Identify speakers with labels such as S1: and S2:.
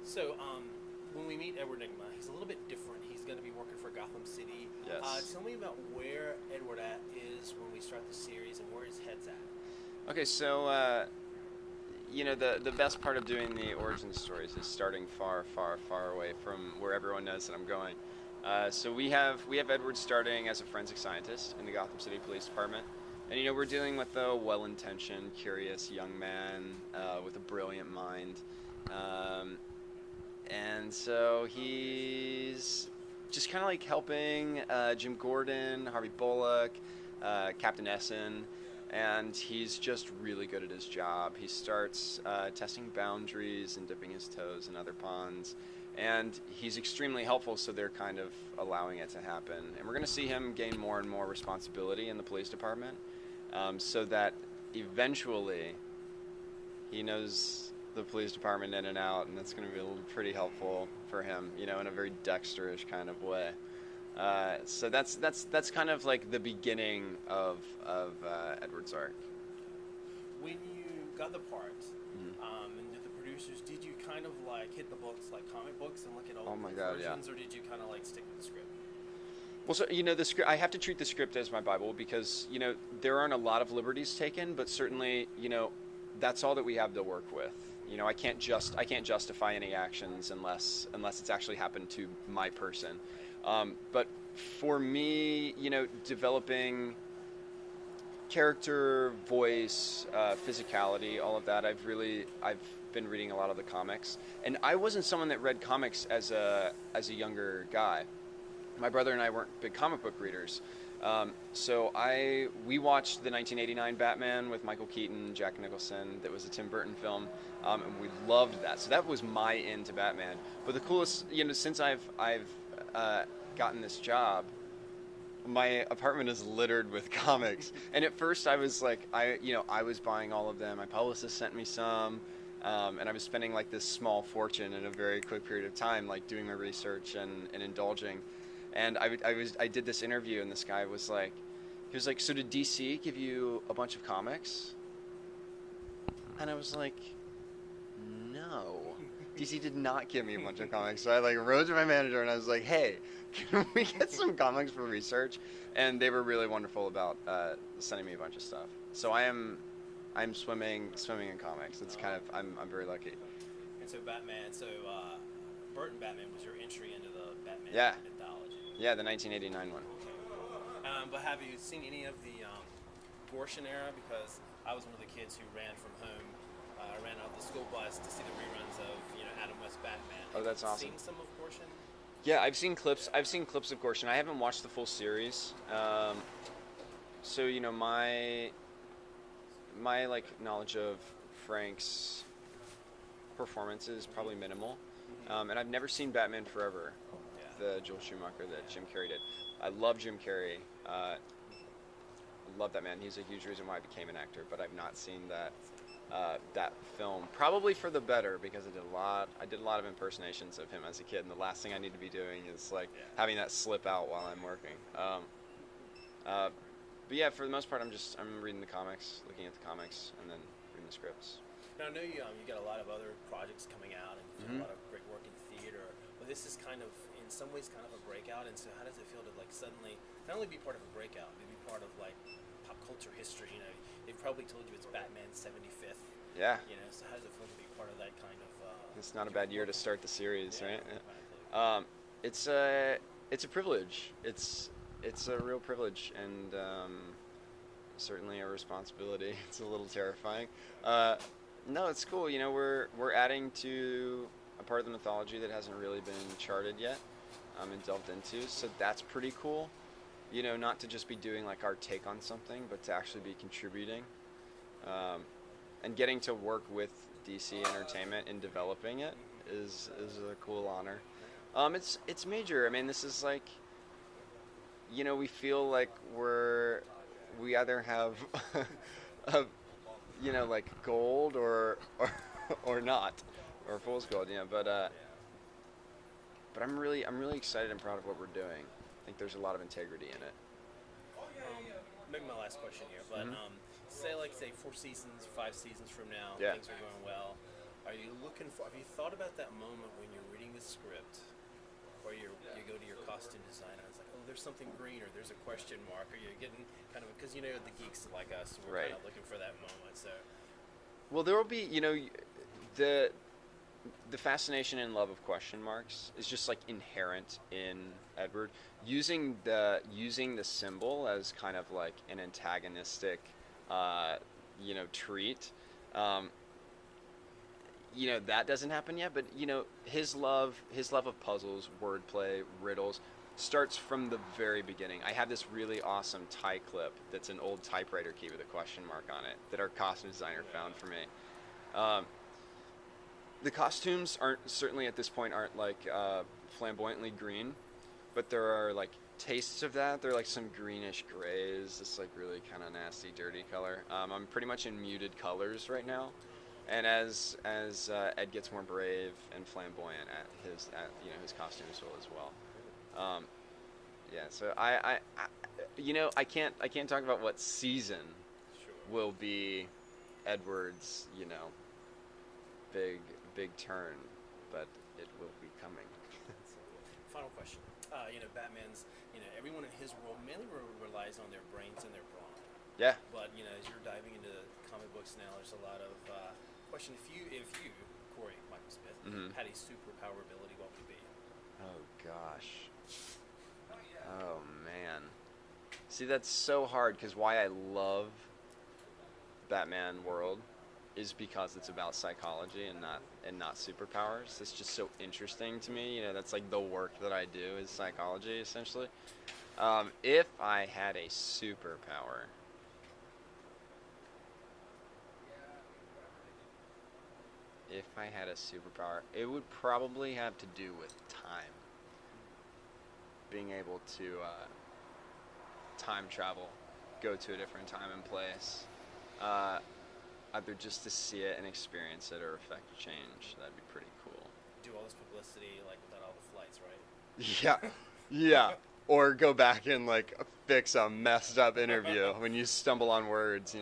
S1: So, when we meet Edward Nygma, he's a little bit different. He's going to be working for Gotham City.
S2: Yes.
S1: Tell me about where Edward is when we start the series and where his head's at.
S2: Okay, so the best part of doing the origin stories is starting far, far, far away from where everyone knows that I'm going. So we have Edward starting as a forensic scientist in the Gotham City Police Department, and we're dealing with a well-intentioned, curious young man with a brilliant mind, and so he's just kind of like helping Jim Gordon, Harvey Bullock, Captain Essen. And he's just really good at his job. He starts testing boundaries and dipping his toes in other ponds. And he's extremely helpful, so they're kind of allowing it to happen. And we're going to see him gain more and more responsibility in the police department, so that eventually he knows the police department in and out, and that's going to be pretty helpful for him, in a very Dexter-ish kind of way. So that's kind of like the beginning of Edward's arc.
S1: When you got the part, and did the producers, did you kind of like hit the books like comic books and look at all the versions, or did you kind of like stick with the script?
S2: Well, so the script, I have to treat the script as my Bible because there aren't a lot of liberties taken, but certainly that's all that we have to work with. I can't justify any actions unless it's actually happened to my person. But for me, developing character, voice, physicality, all of that, I've been reading a lot of the comics. And I wasn't someone that read comics as a younger guy. My brother and I weren't big comic book readers. So we watched the 1989 Batman with Michael Keaton, Jack Nicholson. That was a Tim Burton film, and we loved that. So that was my into Batman. But the coolest, since I've gotten this job, my apartment is littered with comics. And at first I was like, I was buying all of them. My publicist sent me some, and I was spending like this small fortune in a very quick period of time, like doing my research and indulging. And I did this interview, and this guy was like, so did DC give you a bunch of comics? And I was like, no, DC did not give me a bunch of comics. So I wrote to my manager and I was like, hey, can we get some comics for research? And they were really wonderful about sending me a bunch of stuff. So I'm swimming in comics. It's kind of I'm very lucky.
S1: And so Burton Batman was your entry into the Batman mythology.
S2: Yeah, the 1989 one.
S1: Okay. But have you seen any of the Gorshin era? Because I was one of the kids who ran from home. I ran out of the school bus to see the reruns of Adam West Batman.
S2: Oh, that's awesome.
S1: Seen some of Gorshin?
S2: Yeah, I've seen clips. I've seen clips of Gorshin. I haven't watched the full series. So my like knowledge of Frank's performance is probably minimal. And I've never seen Batman Forever, the Joel Schumacher that Jim Carrey did. I love Jim Carrey. I love that man. He's a huge reason why I became an actor. But I've not seen that film, probably for the better, because I did a lot of impersonations of him as a kid, and the last thing I need to be doing is having that slip out while I'm working. But yeah, for the most part, I'm reading the comics, looking at the comics, and then reading the scripts.
S1: Now I know you got a lot of other projects coming out, and you've done a lot of great work in theater. But this is kind of, in some ways, kind of a breakout. And so, how does it feel to suddenly not only be part of a breakout, but be part of pop culture history? They've probably told you it's Batman's 75th.
S2: Yeah.
S1: So how does it feel to be part of that kind of?
S2: It's not a bad year to start the series, right?
S1: Exactly.
S2: It's a privilege. It's a real privilege, and certainly a responsibility. It's a little terrifying. No, it's cool. We're adding to a part of the mythology that hasn't really been charted yet, and delved into. So that's pretty cool. Not to just be doing our take on something, but to actually be contributing, and getting to work with DC Entertainment in developing it is a cool honor. It's major. I mean, this is we feel like we either have gold or not, or fool's gold, but I'm really excited and proud of what we're doing. I think there's a lot of integrity in it.
S1: Maybe my last question here, but say 4 seasons, 5 seasons from now, things are going well. Are you looking for? Have you thought about that moment when you're reading the script, or you go to your costume designer and it's like, oh, there's something green, or there's a question mark, or you're getting kind of, because the geeks like us, we're
S2: Right.
S1: kind of looking for that moment. So
S2: Well, there will be, the fascination and love of question marks is just like inherent in Edward. Using the symbol as kind of like an antagonistic, treat. That doesn't happen yet, but his love of puzzles, wordplay, riddles starts from the very beginning. I have this really awesome tie clip that's an old typewriter key with a question mark on it that our costume designer found for me. The costumes certainly at this point aren't like flamboyantly green, but there are like tastes of that. They're like some greenish grays, this like really kind of nasty, dirty color. I'm pretty much in muted colors right now. And as Ed gets more brave and flamboyant his costumes will as well. So I can't talk about what season will be Edward's big turn, but it will be coming.
S1: final question. Batman's, everyone in his world mainly relies on their brains and their brawn.
S2: Yeah.
S1: But as you're diving into comic books now, there's a lot of question. If you, Cory Michael Smith, had a superpower ability, what would it be?
S2: Oh gosh. Oh man. See, that's so hard because why I love Batman world is because it's about psychology and not superpowers. It's just so interesting to me. That's like the work that I do is psychology essentially. If I had a superpower, it would probably have to do with time. Being able to time travel, go to a different time and place, either just to see it and experience it or affect change. That'd be pretty cool.
S1: Do all this publicity like without all the flights, right?
S2: Yeah. Or go back and like fix a messed up interview when you stumble on words,